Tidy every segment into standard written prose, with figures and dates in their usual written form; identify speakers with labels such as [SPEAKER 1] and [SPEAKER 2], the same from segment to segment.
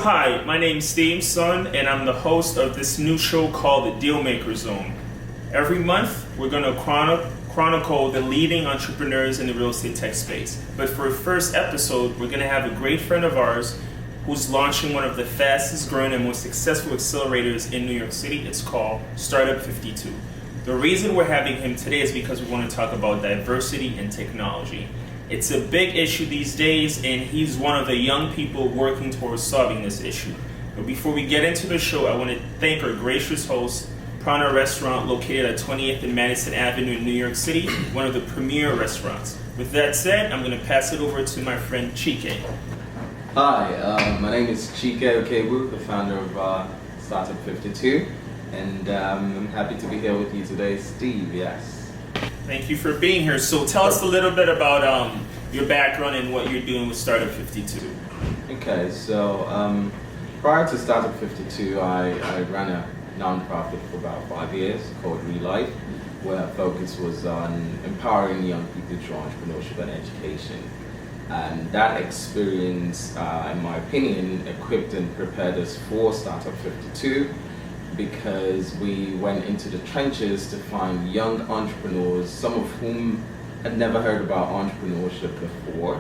[SPEAKER 1] Hi, my name's Steve Sun, and I'm the host of this new show called the Dealmaker Zone. Every month, we're going to chronicle the leading entrepreneurs in the real estate tech space. But for the first episode, we're going to have a great friend of ours who's launching one of the fastest growing and most successful accelerators in New York City. It's called Startup52. The reason we're having him today is because we want to talk about diversity and technology. It's a big issue these days, and he's one of the young people working towards solving this issue. But before we get into the show, I want to thank our gracious host, Prana Restaurant, located at 28th and Madison Avenue in New York City, one of the premier restaurants. With that said, I'm going to pass it over to my friend Chike.
[SPEAKER 2] Hi, my name is Chike Ukaegbu, the founder of Startup52, and I'm happy to be here with you today, Steve. Yes.
[SPEAKER 1] Thank you for being here. So tell us a little bit about your background and what you're doing with Startup52.
[SPEAKER 2] Okay, so prior to Startup52, I ran a nonprofit for about 5 years called Relife, where our focus was on empowering young people through entrepreneurship and education. And that experience, in my opinion, equipped and prepared us for Startup52, because we went into the trenches to find young entrepreneurs, some of whom had never heard about entrepreneurship before,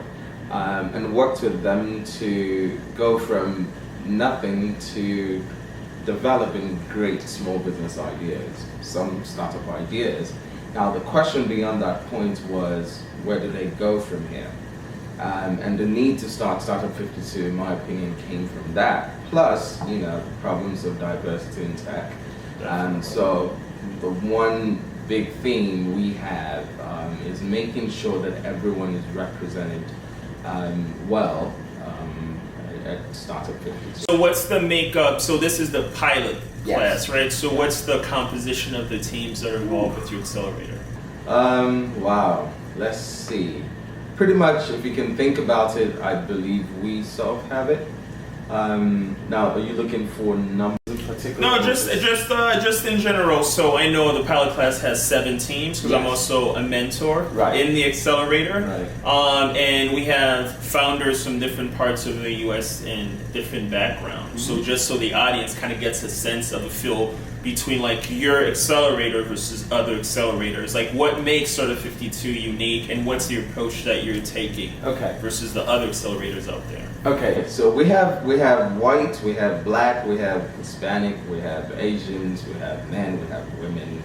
[SPEAKER 2] and worked with them to go from nothing to developing great small business ideas, some startup ideas. Now the question beyond that point was, where do they go from here? And the need to start Startup52, in my opinion, came from that. Plus, problems of diversity in tech. And so the one big theme we have is making sure that everyone is represented well at Startup52.
[SPEAKER 1] So what's the makeup? So this is the pilot class,
[SPEAKER 2] Yes.
[SPEAKER 1] right? So what's the composition of the teams that are involved with your accelerator?
[SPEAKER 2] Wow, let's see. Pretty much, if you can think about it, I believe we sort of have it. Now, are you looking for numbers in particular?
[SPEAKER 1] No, just in general. So I know the pilot class has 7 teams because I'm also a mentor in the accelerator.
[SPEAKER 2] Right.
[SPEAKER 1] And we have founders from different parts of the U.S. and different backgrounds. So just so the audience kind of gets a sense of a feel between like your accelerator versus other accelerators. Like what makes Startup52 unique, and what's the approach that you're taking versus the other accelerators out there?
[SPEAKER 2] Okay, so we have white, we have black, we have Hispanic, we have Asians, we have men, we have women.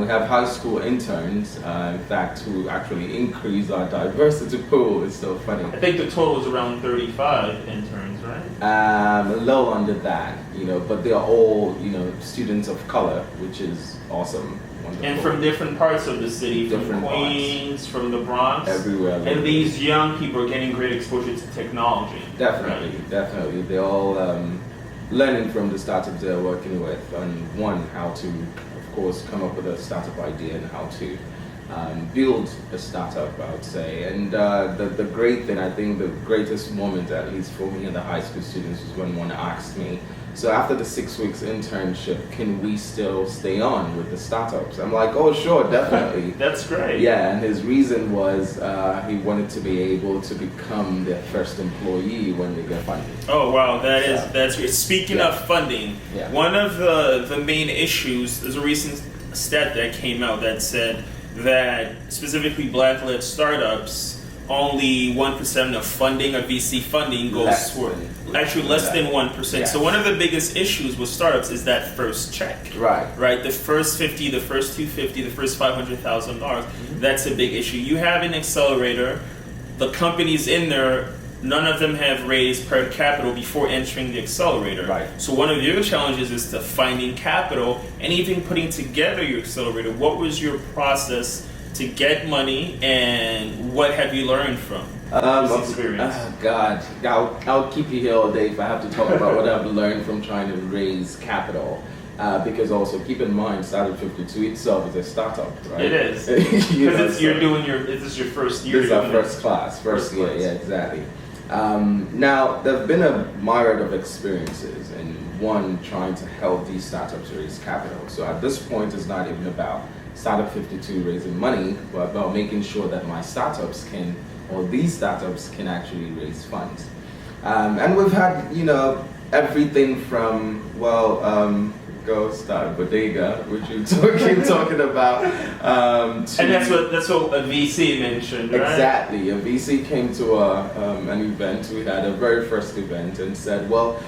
[SPEAKER 2] We have high school interns, in fact, who actually increase our diversity pool. It's so funny.
[SPEAKER 1] I think the total is around 35 interns, right?
[SPEAKER 2] A little under that, but they're all, students of color, which is awesome. Wonderful.
[SPEAKER 1] And from different parts of the city, from Queens, from the Bronx.
[SPEAKER 2] Everywhere.
[SPEAKER 1] And these young people are getting great exposure to technology.
[SPEAKER 2] Definitely, definitely. They're all learning from the startups they're working with, and how to, of course, come up with a startup idea and how to build a startup, I would say. And the great thing, I think the greatest moment, at least for me and the high school students, was when one asked me, so after the 6 weeks internship, can we still stay on with the startups? I'm like, oh, sure, definitely.
[SPEAKER 1] That's great.
[SPEAKER 2] Yeah, and his reason was he wanted to be able to become their first employee when they get funding.
[SPEAKER 1] Oh, wow, that's great. Speaking of funding, one of the main issues, there's a recent stat that came out that said that specifically black-led startups, only 1% of funding, of VC funding, goes toward less than 1%. Yes. So one of the biggest issues with startups is that first check. Right. The first 50, the first 250, the first $500,000. That's a big issue. You have an accelerator. The companies in there, none of them have raised private capital before entering the accelerator.
[SPEAKER 2] Right.
[SPEAKER 1] So one of your challenges is to finding capital and even putting together your accelerator. What was your process to get money, and what have you learned from this experience?
[SPEAKER 2] God, I'll keep you here all day if I have to talk about what I've learned from trying to raise capital. Because also keep in mind, Startup52 itself is a startup, right?
[SPEAKER 1] It is. Because this is your first year.
[SPEAKER 2] This is our first year. Yeah, exactly. Now, there have been a myriad of experiences, and one trying to help these startups raise capital. So at this point, it's not even about Startup52 raising money, but about making sure that my startups can, or these startups can actually raise funds. And we've had, everything from, go start bodega, which you're talking about.
[SPEAKER 1] And that's what a VC mentioned, right?
[SPEAKER 2] Exactly. A VC came to an event. We had a very first event and said, well,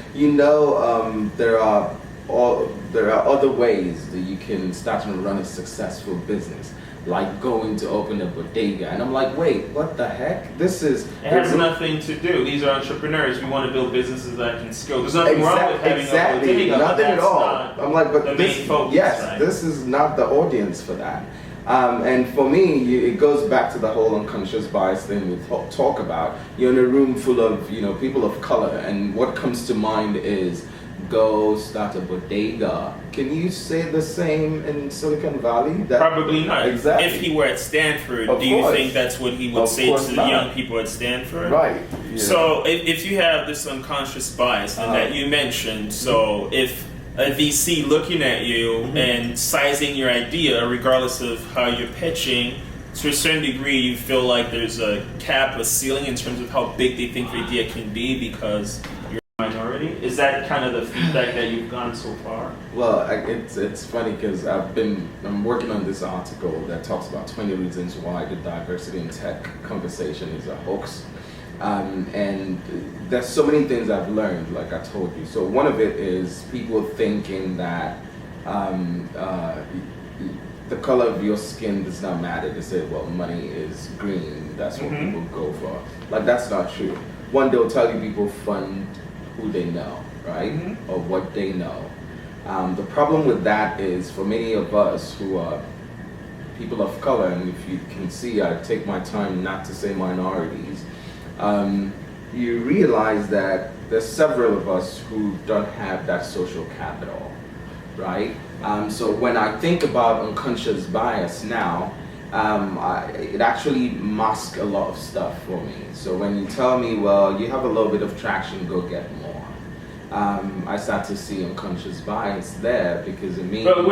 [SPEAKER 2] there are other ways that you can start and run a successful business, like going to open a bodega. And I'm like, wait, what the heck? It
[SPEAKER 1] has nothing to do. These are entrepreneurs. We want to build businesses that can scale. There's nothing wrong with having a bodega.
[SPEAKER 2] Nothing at all. I'm like, but
[SPEAKER 1] right?
[SPEAKER 2] This is not the audience for that. And for me, it goes back to the whole unconscious bias thing we talk about. You're in a room full of people of color, and what comes to mind is, go start a bodega. Can you say the same in Silicon Valley?
[SPEAKER 1] Probably not.
[SPEAKER 2] Exactly.
[SPEAKER 1] If he were at Stanford, do you think that's what he would say to the young people at Stanford?
[SPEAKER 2] Right.
[SPEAKER 1] Yeah. So if you have this unconscious bias that you mentioned, so if a VC looking at you and sizing your idea, regardless of how you're pitching, to a certain degree, you feel like there's a cap, a ceiling in terms of how big they think your idea can be because you're minority? Is that kind of the feedback that you've gotten so far?
[SPEAKER 2] Well, it's funny because I'm working on this article that talks about 20 reasons why the diversity in tech conversation is a hoax. And there's so many things I've learned, like I told you. So one of it is people thinking that the color of your skin does not matter. They say, well, money is green. That's what people go for. Like, that's not true. One, they'll tell you people fund who they know, right? Or what they know. The problem with that is, for many of us who are people of color, and if you can see, I take my time not to say minorities, you realize that there's several of us who don't have that social capital, right? So when I think about unconscious bias now, it actually masks a lot of stuff for me. So when you tell me, well, you have a little bit of traction, go get more. I start to see unconscious bias there because it means.
[SPEAKER 1] But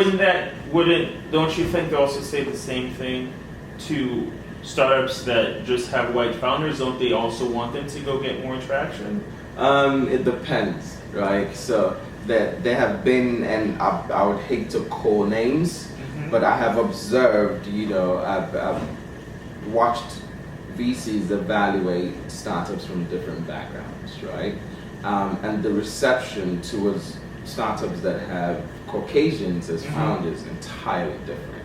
[SPEAKER 1] don't you think they also say the same thing to startups that just have white founders? Don't they also want them to go get more traction?
[SPEAKER 2] It depends, right? So there have been, and I would hate to call names, but I have observed, I've watched VCs evaluate startups from different backgrounds, right? And the reception towards startups that have Caucasians as founders entirely different.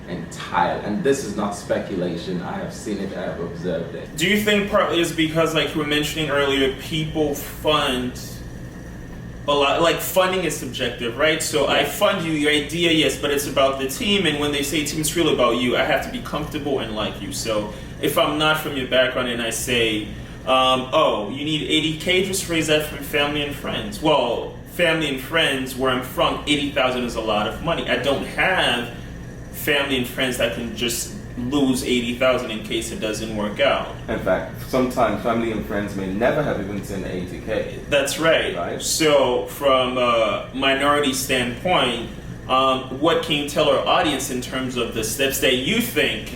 [SPEAKER 2] And this is not speculation. I have seen it, I have observed it.
[SPEAKER 1] Do you think partly is because, like you were mentioning earlier, people fund a lot? Like, funding is subjective, right? So I fund you, your idea, yes, but it's about the team, and when they say team, it's really about you. I have to be comfortable and like you. So if I'm not from your background and I say, you need $80K, just raise that from family and friends. Well, family and friends, where I'm from, $80,000 is a lot of money. I don't have family and friends that can just lose $80,000 in case it doesn't work out.
[SPEAKER 2] In fact, sometimes family and friends may never have even seen $80K.
[SPEAKER 1] That's right. So from a minority standpoint, what can you tell our audience in terms of the steps that you think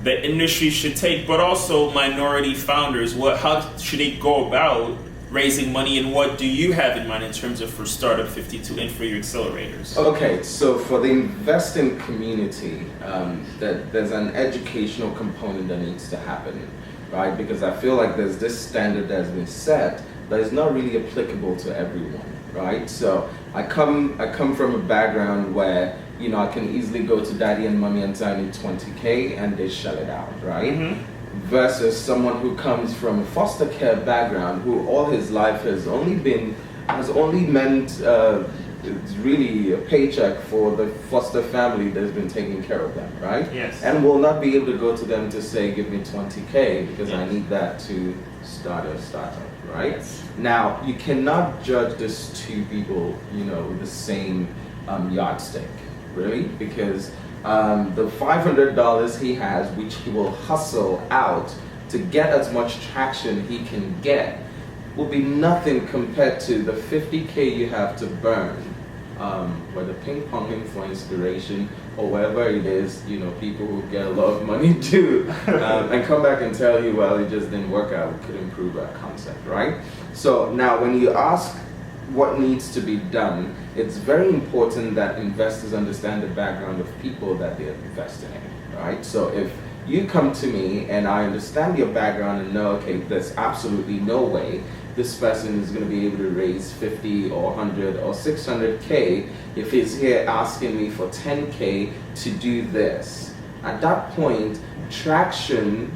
[SPEAKER 1] the industry should take, but also minority founders? How should they go about raising money, and what do you have in mind in terms of for Startup52 and for your accelerators? Okay, so for the investing community, there's an educational component that needs to happen, right? Because I feel like there's this standard that has been set that is not really applicable to everyone, right? So I come from a background where I can easily go to daddy and mommy and say I need 20K and they shell it out, right? Versus someone who comes from a foster care background, who all his life has only meant really a paycheck for the foster family that's been taking care of them, right? Yes.
[SPEAKER 2] And will not be able to go to them to say, give me 20K because I need that to start a startup, right?
[SPEAKER 1] Yes.
[SPEAKER 2] Now, you cannot judge these two people, with the same yardstick, really, because the $500 he has, which he will hustle out to get as much traction he can get, will be nothing compared to the $50K you have to burn, whether ping-ponging for inspiration or wherever it is, people who get a lot of money do, and come back and tell you, well, it just didn't work out, we could improve our concept, right? So now when you ask what needs to be done, it's very important that investors understand the background of people that they're investing in, right? So if you come to me and I understand your background and know, okay, there's absolutely no way this person is going to be able to raise 50 or 100 or 600K if he's here asking me for 10K to do this. At that point, traction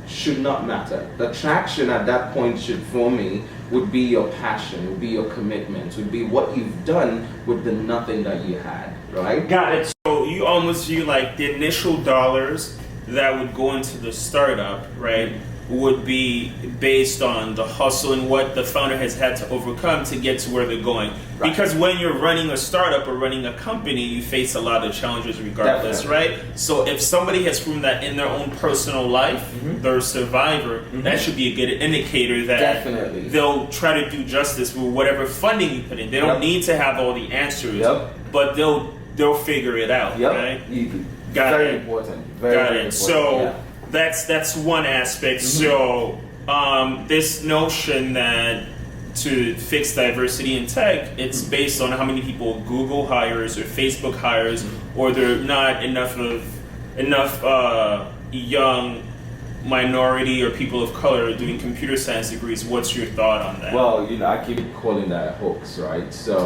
[SPEAKER 2] should not matter. The traction at that point should, for me, would be your passion, would be your commitment, would be what you've done with the nothing that you had, right?
[SPEAKER 1] Got it. So you almost view like the initial dollars that would go into the startup, right, would be based on the hustle and what the founder has had to overcome to get to where they're going. Right. Because when you're running a startup or running a company, you face a lot of challenges regardless, right? So if somebody has proven that in their own personal life, they're a survivor, that should be a good indicator that they'll try to do justice with whatever funding you put in. They don't need to have all the answers, but they'll figure it out, right?
[SPEAKER 2] Very important. Very important.
[SPEAKER 1] So that's one aspect. So this notion that to fix diversity in tech, it's based on how many people Google hires or Facebook hires, or there are not enough young minority or people of color doing computer science degrees. What's your thought on that?
[SPEAKER 2] Well, I keep calling that a hoax, right? So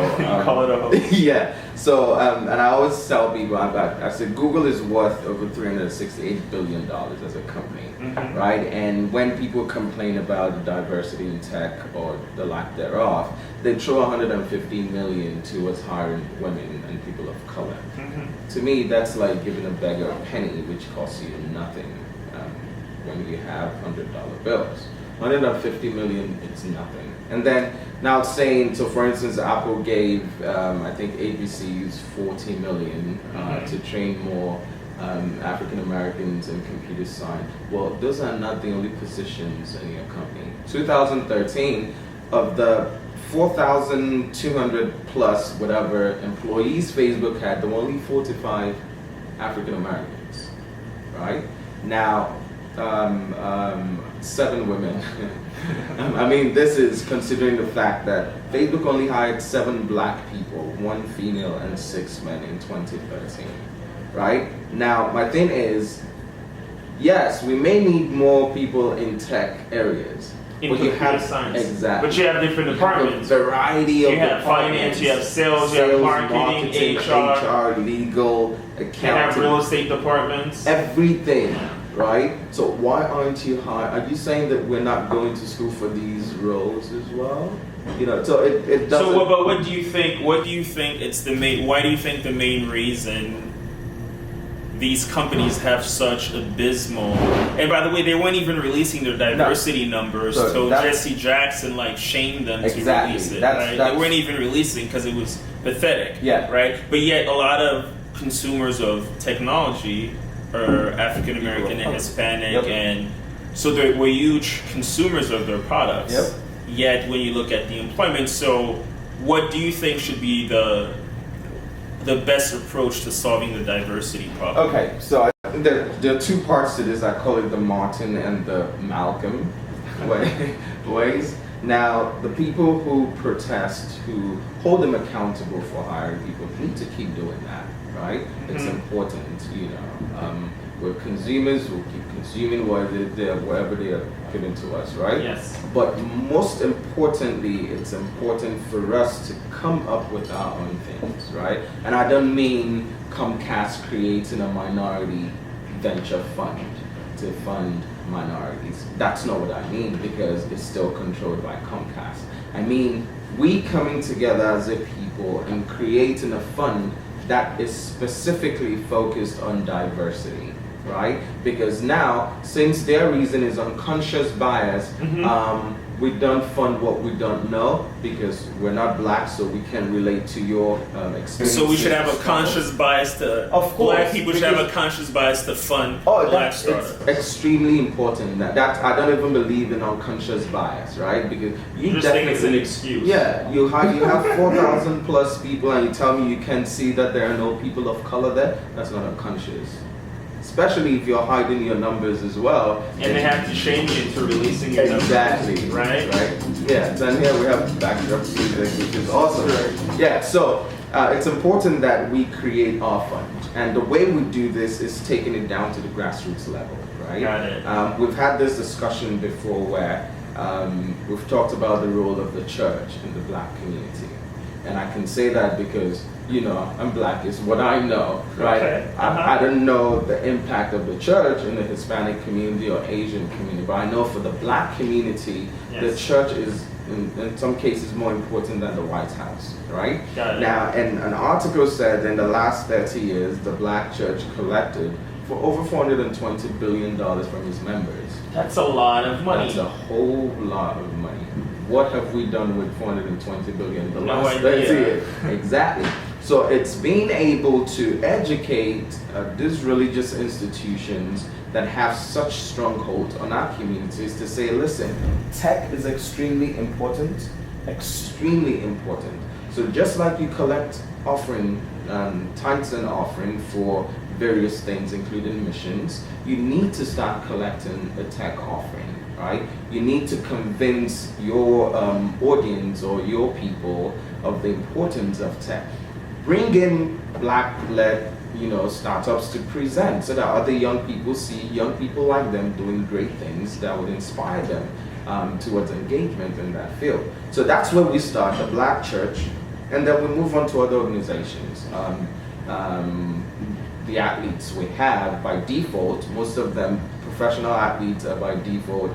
[SPEAKER 1] call it a hoax.
[SPEAKER 2] Yeah. So and I always tell people, I said Google is worth over $368 billion as a company, right? And when people complain about diversity in tech or the lack thereof, they throw 150 million towards hiring women and people of color. To me, that's like giving a beggar a penny, which costs you nothing. When you have $100 bills, 150 million, it's nothing. And then now saying, so for instance, Apple gave, I think ABC used 40 million to train more African Americans in computer science. Well, those are not the only positions in your company. 2013, of the 4,200 plus whatever employees Facebook had, there were only 45 African Americans, right? Now, 7 women. I mean, this is considering the fact that Facebook only hired 7 black people, 1 female and 6 men in 2013, right? Now, my thing is, yes, we may need more people in tech areas.
[SPEAKER 1] In computer science.
[SPEAKER 2] Exactly.
[SPEAKER 1] But you have different departments.
[SPEAKER 2] A variety of
[SPEAKER 1] departments. You have finance, you have sales, you have marketing,
[SPEAKER 2] HR, legal, accounting.
[SPEAKER 1] You have real estate departments.
[SPEAKER 2] Everything. Right? So why aren't you hiring? Are you saying that we're not going to school for these roles as well? So it doesn't.
[SPEAKER 1] So, but what do you think? What do you think it's the main? Why do you think the main reason these companies have such abysmal? And by the way, they weren't even releasing their diversity numbers, so Jesse Jackson shamed them to release it. Right? They weren't even releasing because it was pathetic.
[SPEAKER 2] Yeah.
[SPEAKER 1] Right. But yet, a lot of consumers of technology are African American and Hispanic, and so they were huge consumers of their products. Yet when you look at the employment, so what do you think should be the best approach to solving the diversity problem?
[SPEAKER 2] Okay, so there are 2 parts to this. I call it the Martin and the Malcolm ways. Now, the people who protest, who hold them accountable for hiring people, need to keep doing that, right? It's important, we're consumers, we'll keep consuming whatever they are giving to us, right?
[SPEAKER 1] Yes.
[SPEAKER 2] But most importantly, it's important for us to come up with our own things, right? And I don't mean Comcast creating a minority venture fund to fund minorities. That's not what I mean, because it's still controlled by Comcast. I mean, we coming together as a people and creating a fund that is specifically focused on diversity, right? Because now, since their reason is unconscious bias, we don't fund what we don't know because we're not black, so we can't relate to your experience.
[SPEAKER 1] So we should have a conscious bias to.
[SPEAKER 2] Of course,
[SPEAKER 1] Black people should have a conscious bias to fund black startups.
[SPEAKER 2] It's extremely important. That I don't even believe in unconscious bias, right? Because
[SPEAKER 1] you just think it's an excuse.
[SPEAKER 2] Yeah, you have 4,000 plus people, and you tell me you can't see that there are no people of color there. That's not unconscious. Especially if you're hiding your numbers as well.
[SPEAKER 1] And they have to shame you into releasing your numbers.
[SPEAKER 2] Exactly.
[SPEAKER 1] Right?
[SPEAKER 2] Yeah, then here we have backdrop music, which is awesome. Yeah, so it's important that we create our fund. And the way we do this is taking it down to the grassroots level, right?
[SPEAKER 1] Got it.
[SPEAKER 2] We've had this discussion before where we've talked about the role of the church in the black community. And I can say that because, I'm black, is what I know, right?
[SPEAKER 1] Okay.
[SPEAKER 2] I don't know the impact of the church in the Hispanic community or Asian community, but I know for the black community, the church is in some cases more important than the White House, right?
[SPEAKER 1] Got it.
[SPEAKER 2] Now, and an article said in the last 30 years, the black church collected for over $420 billion from its members.
[SPEAKER 1] That's a lot of money.
[SPEAKER 2] That's a whole lot of money. What have we done with 420 billion the
[SPEAKER 1] No
[SPEAKER 2] last
[SPEAKER 1] idea.
[SPEAKER 2] 30 years? Exactly. So it's being able to educate these religious institutions that have such stronghold on our communities to say, listen, tech is extremely important, extremely important. So just like you collect offering, tithes and offering for various things, including missions, you need to start collecting a tech offering. Right? You need to convince your audience or your people of the importance of tech. Bring in black-led, startups to present so that other young people see young people like them doing great things that would inspire them towards engagement in that field. So that's where we start, the Black Church, and then we move on to other organizations. The athletes we have by default, most of them professional athletes are by default,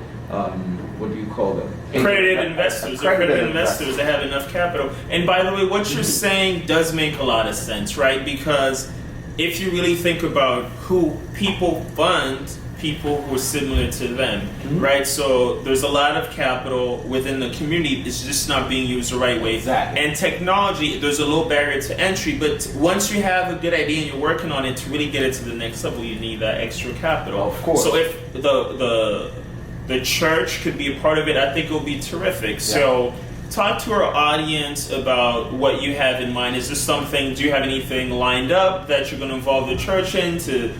[SPEAKER 2] what do you call them?
[SPEAKER 1] Accredited investors. Accredited investors that have enough capital. And by the way, what you're saying does make a lot of sense, right? Because if you really think about who people fund, people who are similar to them, right? So there's a lot of capital within the community. It's just not being used the right way.
[SPEAKER 2] Exactly.
[SPEAKER 1] And technology, there's a low barrier to entry, but once you have a good idea and you're working on it, to really get it to the next level, you need that extra capital.
[SPEAKER 2] Of course.
[SPEAKER 1] So if the church could be a part of it, I think it will be terrific. Yeah. So talk to our audience about what you have in mind. Is there do you have anything lined up that you're going to involve the church in to,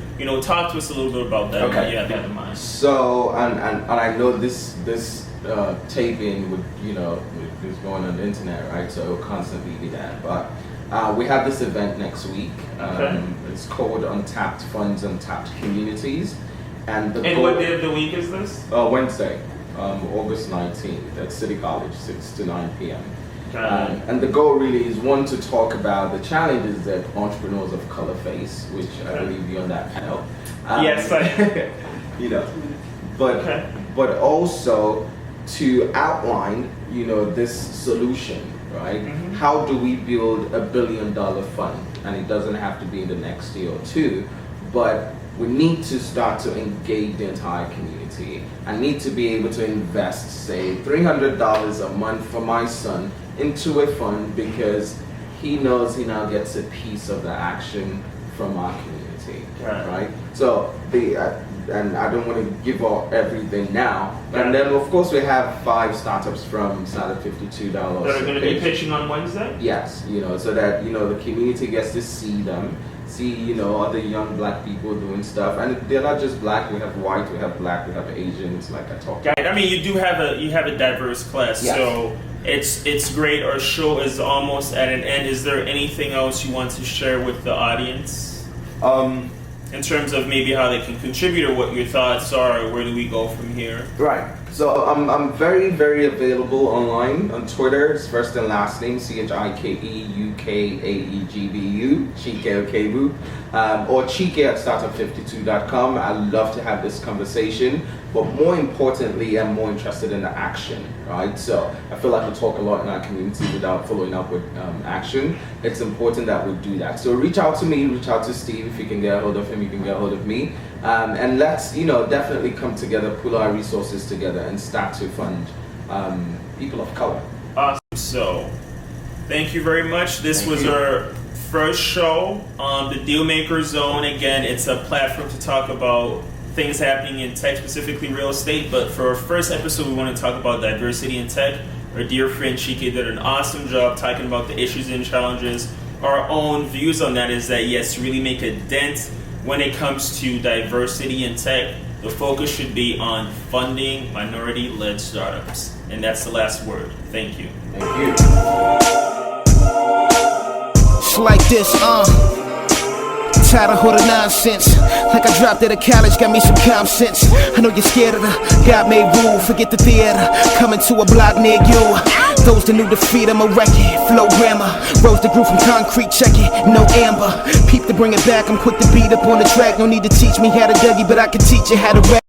[SPEAKER 1] talk to us a little bit about that, what you have in mind.
[SPEAKER 2] So, and I know this taping would, is going on the internet, right? So it will constantly be that. But we have this event next week. It's called Untapped Funds, Untapped Communities. And what
[SPEAKER 1] day of the week is this?
[SPEAKER 2] Wednesday, August 19th at City College, 6 to 9 p.m. And the goal really is, one, to talk about the challenges that entrepreneurs of color face, which I believe you're on that panel.
[SPEAKER 1] Yes,
[SPEAKER 2] but also to outline, this solution, right?
[SPEAKER 1] Mm-hmm.
[SPEAKER 2] How do we build $1 billion fund? And it doesn't have to be in the next year or two, but we need to start to engage the entire community. I need to be able to invest, say, $300 a month for my son into a fund because he knows he now gets a piece of the action from our community, right? So and I don't want to give out everything now. Right. And then of course we have 5 startups from Startup52 that
[SPEAKER 1] are going to be pitching on Wednesday.
[SPEAKER 2] Yes, so that the community gets to see them. See, other young black people doing stuff, and they're not just black. We have white, we have black, we have Asians, like I talked about.
[SPEAKER 1] I mean, you have a diverse class, yes. So it's great. Our show is almost at an end. Is there anything else you want to share with the audience? In terms of maybe how they can contribute, or what your thoughts are, or where do we go from here?
[SPEAKER 2] Right. So I'm very, very available online on Twitter. It's first and last name, Chike Ukaegbu, Chike Ukaegbu, or Chike at Startup52.com. I love to have this conversation, but more importantly, I'm more interested in the action, right? So I feel like we talk a lot in our community without following up with action. It's important that we do that. So reach out to me, reach out to Steve. If you can get a hold of him, you can get a hold of me. And let's, definitely come together, pull our resources together and start to fund people of color.
[SPEAKER 1] Awesome. So, thank you very much. This was our first show on the Dealmaker Zone. Again, it's a platform to talk about things happening in tech, specifically real estate. But for our first episode, we want to talk about diversity in tech. Our dear friend Chike did an awesome job talking about the issues and challenges. Our own views on that is that, yes, to really make a dent when it comes to diversity in tech, the focus should be on funding minority-led startups. And that's the last word. Thank you.
[SPEAKER 2] Thank you.
[SPEAKER 3] It's like this, tired of all the nonsense. Like I dropped out of college, got me some common sense. I know you're scared of the God-made rule. Forget the theater, coming to a block near you. Those that knew defeat, I'm a wreck-it. Flow grammar, rose the groove from concrete, check it, no amber. Peep to bring it back, I'm quick to beat up on the track. No need to teach me how to Dougie, but I can teach you how to rap.